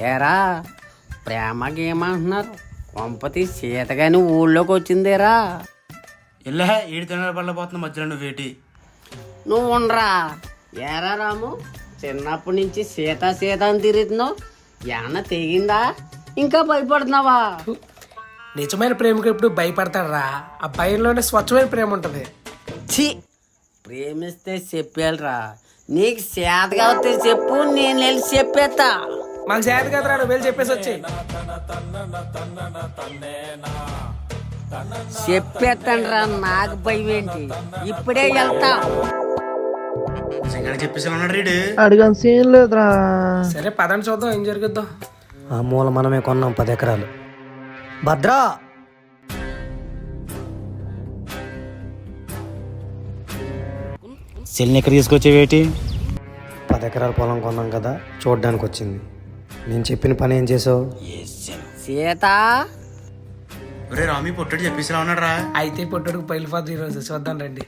ఏరా ప్రేమకి ఏమంటున్నారు? కొంపతి సీత గాని ఊళ్ళోకి వచ్చిందేరా? ఇలా ఏడు తినాల పళ్ళ పోతున్న మధ్యలో నువ్వేటి? నువ్వు ఉండరా. ఏరా రాము, చిన్నప్పటి నుంచి సీత సీత అని తిరుగుతున్నావు, ఏమన్నా తెగిందా? ఇంకా భయపడుతున్నావా? నిజమైన ప్రేమకు ఎప్పుడు భయపడతాడరా? ఆ భయంలోనే స్వచ్ఛమైన ప్రేమ ఉంటది. ఛీ, ప్రేమిస్తే చెప్పాలిరా. నీకు సేతగా వస్తే చెప్పు, నేను వెళ్ళి చెప్పేస్తా. మాకు చేత కదరా, నువ్వు వెళ్ళి చెప్పేసి వచ్చేయి. చెప్పేస్తానురా, నాకు భయం ఏంటి? ఇప్పుడే వెళ్తా. నిజంగానే చెప్పేసి ఉన్నాడు రీడు. అడిగిన సీన్ లేదురా. సరే పదండి చూద్దాం ఏం జరుగుద్దాం. ఆ మూల మనమే కొన్నాం 10 ఎకరాలు. భద్రా సెల్ని ఎక్కడ తీసుకొచ్చేవేటి? 10 ఎకరాల పొలం కొన్నాం కదా, చూడడానికి వచ్చింది. నేను చెప్పిన పని ఏం చేసావు? సీత, ఒరే రామి పొట్టడు చెప్పేసి ఉన్నాడు రా. అయితే పొట్టుడికి పైలిపోద్దు ఈరోజు, చూద్దాం రండి.